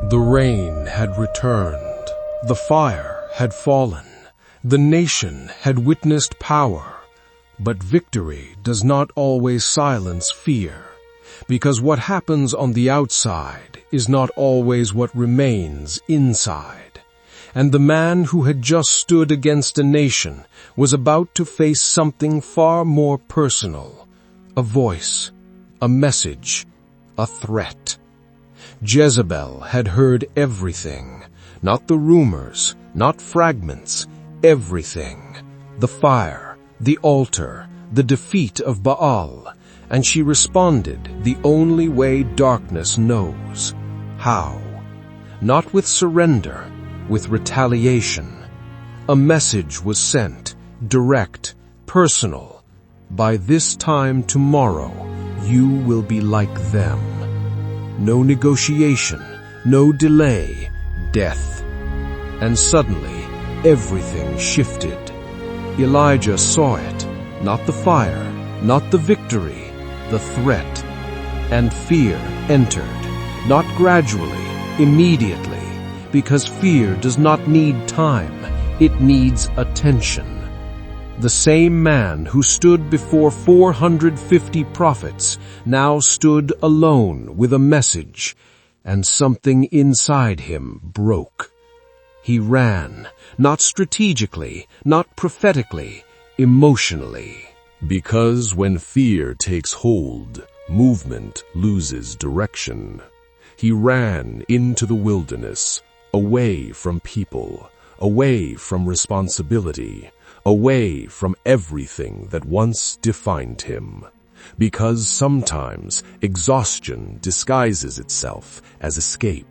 The rain had returned, the fire had fallen, the nation had witnessed power. But victory does not always silence fear, because what happens on the outside is not always what remains inside. And the man who had just stood against a nation was about to face something far more personal, a voice, a message, a threat. Jezebel had heard everything, not the rumors, not fragments, everything. The fire, the altar, the defeat of Baal, and she responded the only way darkness knows. How? Not with surrender, with retaliation. A message was sent, direct, personal. By this time tomorrow, you will be like them. No negotiation, no delay, death. And suddenly, everything shifted. Elijah saw it, not the fire, not the victory, the threat. And fear entered, not gradually, immediately, because fear does not need time, it needs attention. The same man who stood before 450 prophets now stood alone with a message, and something inside him broke. He ran, not strategically, not prophetically, emotionally. Because when fear takes hold, movement loses direction. He ran into the wilderness, away from people, away from responsibility, away from everything that once defined him. Because sometimes exhaustion disguises itself as escape.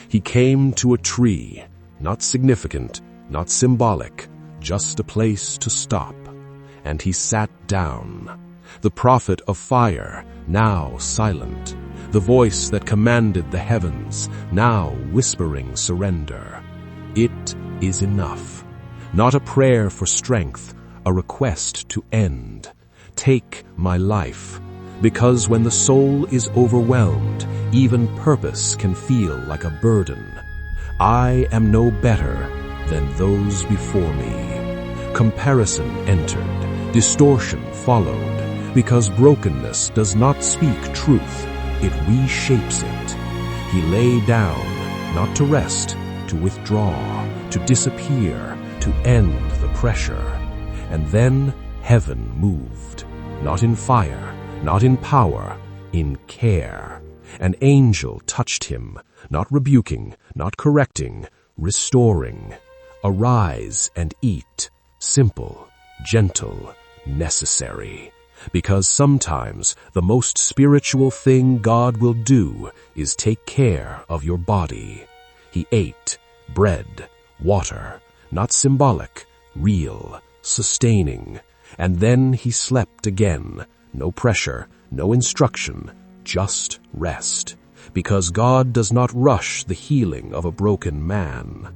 He came to a tree, not significant, not symbolic, just a place to stop. And he sat down. The prophet of fire, now silent. The voice that commanded the heavens, now whispering surrender. It is enough. Not a prayer for strength, a request to end. Take my life, because when the soul is overwhelmed, even purpose can feel like a burden. I am no better than those before me. Comparison entered, distortion followed, because brokenness does not speak truth, it reshapes it. He lay down, not to rest, to withdraw, to disappear, to end the pressure. And then heaven moved, not in fire, not in power, in care. An angel touched him, not rebuking, not correcting, restoring. Arise and eat, simple, gentle, necessary. Because sometimes the most spiritual thing God will do is take care of your body. He ate bread, water, not symbolic, real, sustaining. And then he slept again. No pressure, no instruction, just rest. Because God does not rush the healing of a broken man.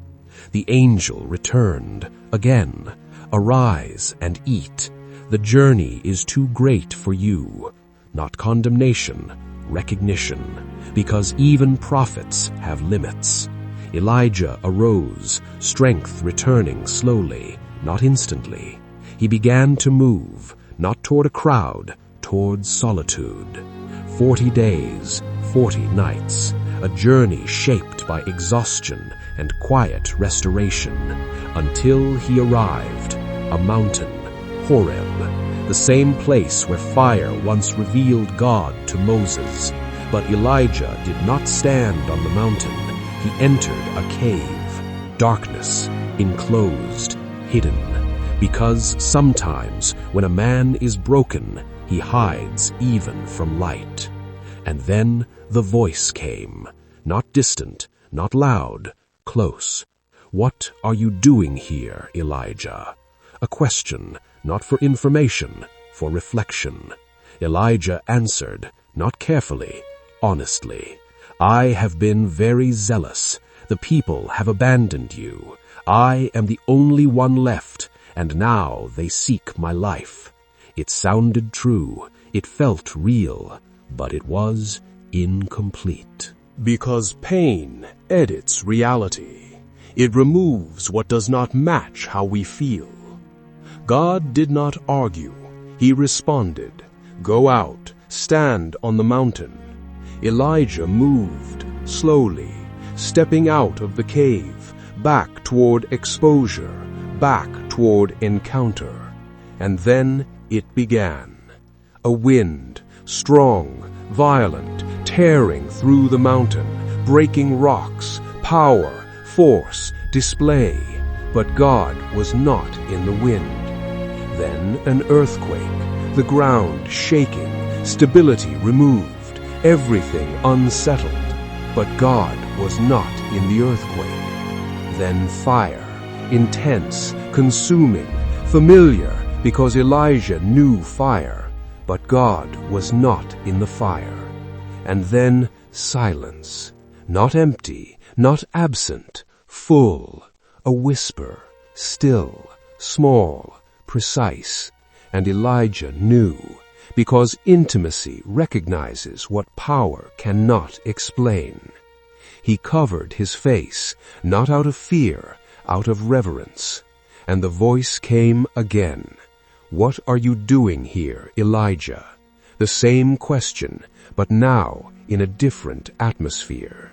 The angel returned again. Arise and eat. The journey is too great for you. Not condemnation, recognition. Because even prophets have limits. Elijah arose, strength returning slowly, not instantly. He began to move, not toward a crowd, towards solitude. 40 days, 40 nights, a journey shaped by exhaustion and quiet restoration, until he arrived, a mountain, Horeb, the same place where fire once revealed God to Moses. But Elijah did not stand on the mountain. He entered a cave, darkness, enclosed, hidden. Because sometimes when a man is broken, he hides even from light. And then the voice came, not distant, not loud, close. What are you doing here, Elijah? A question, not for information, for reflection. Elijah answered, not carefully, honestly. I have been very zealous. The people have abandoned you. I am the only one left, and now they seek my life. It sounded true, it felt real, but it was incomplete. Because pain edits reality. It removes what does not match how we feel. God did not argue. He responded, "Go out, stand on the mountain." Elijah moved slowly, stepping out of the cave, back toward exposure, back toward encounter. And then it began. A wind, strong, violent, tearing through the mountain, breaking rocks, power, force, display. But God was not in the wind. Then an earthquake, the ground shaking, stability removed, everything unsettled. But God was not in the earthquake. Then fire, intense, consuming, familiar, because Elijah knew fire, but God was not in the fire. And then silence, not empty, not absent, full, a whisper, still, small, precise. And Elijah knew, because intimacy recognizes what power cannot explain. He covered his face, not out of fear, out of reverence. And the voice came again. "What are you doing here, Elijah?" The same question, but now in a different atmosphere.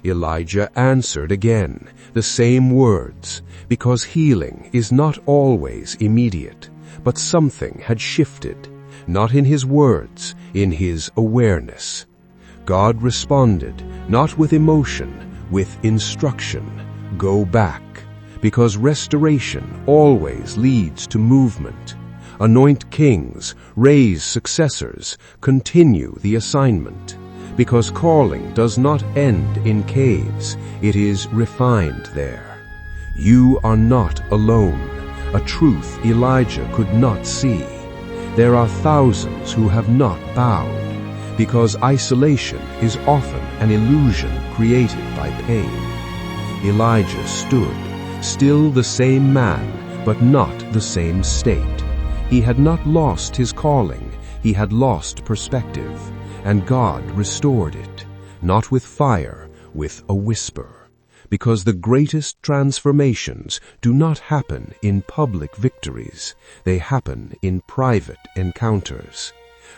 Elijah answered again, the same words, because healing is not always immediate, but something had shifted, not in his words, in his awareness. God responded, not with emotion, with instruction. Go back, because restoration always leads to movement. Anoint kings, raise successors, continue the assignment. Because calling does not end in caves, it is refined there. You are not alone, a truth Elijah could not see. There are thousands who have not bowed, because isolation is often an illusion created by pain. Elijah stood, still the same man, but not the same state. He had not lost his calling, he had lost perspective, and God restored it, not with fire, with a whisper. Because the greatest transformations do not happen in public victories, they happen in private encounters.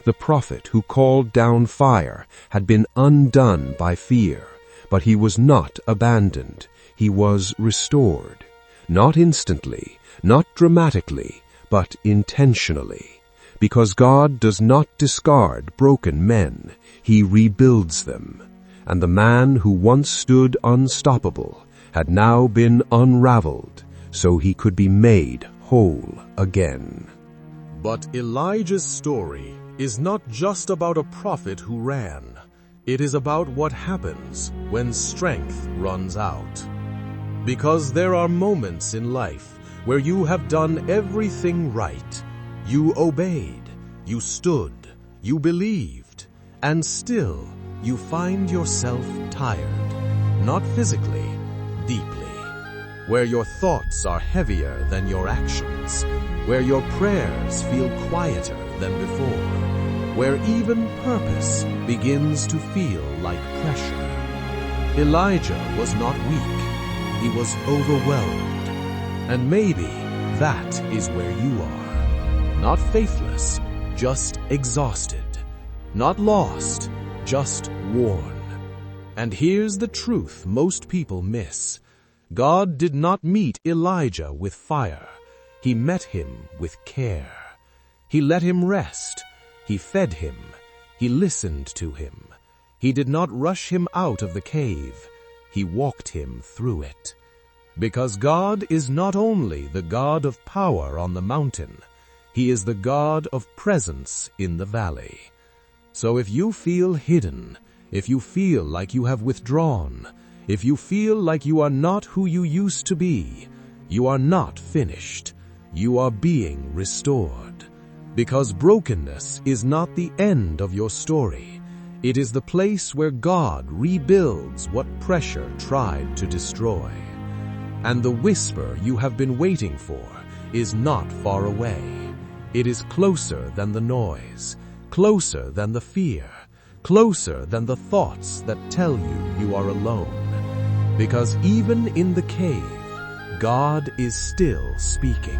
The prophet who called down fire had been undone by fear, but he was not abandoned, he was restored. Not instantly, not dramatically, but intentionally. Because God does not discard broken men, he rebuilds them. And the man who once stood unstoppable had now been unraveled, so he could be made whole again. But Elijah's story is not just about a prophet who ran. It is about what happens when strength runs out. Because there are moments in life where you have done everything right. You obeyed, you stood, you believed, and still you find yourself tired, not physically, deeply, where your thoughts are heavier than your actions, where your prayers feel quieter than before, where even purpose begins to feel like pressure. Elijah was not weak, he was overwhelmed, and maybe that is where you are. Not faithless, just exhausted. Not lost, just worn. And here's the truth most people miss. God did not meet Elijah with fire. He met him with care. He let him rest. He fed him. He listened to him. He did not rush him out of the cave. He walked him through it. Because God is not only the God of power on the mountain, he is the God of presence in the valley. So if you feel hidden, if you feel like you have withdrawn, if you feel like you are not who you used to be, you are not finished. You are being restored. Because brokenness is not the end of your story. It is the place where God rebuilds what pressure tried to destroy. And the whisper you have been waiting for is not far away. It is closer than the noise, closer than the fear, closer than the thoughts that tell you are alone. Because even in the cave, God is still speaking.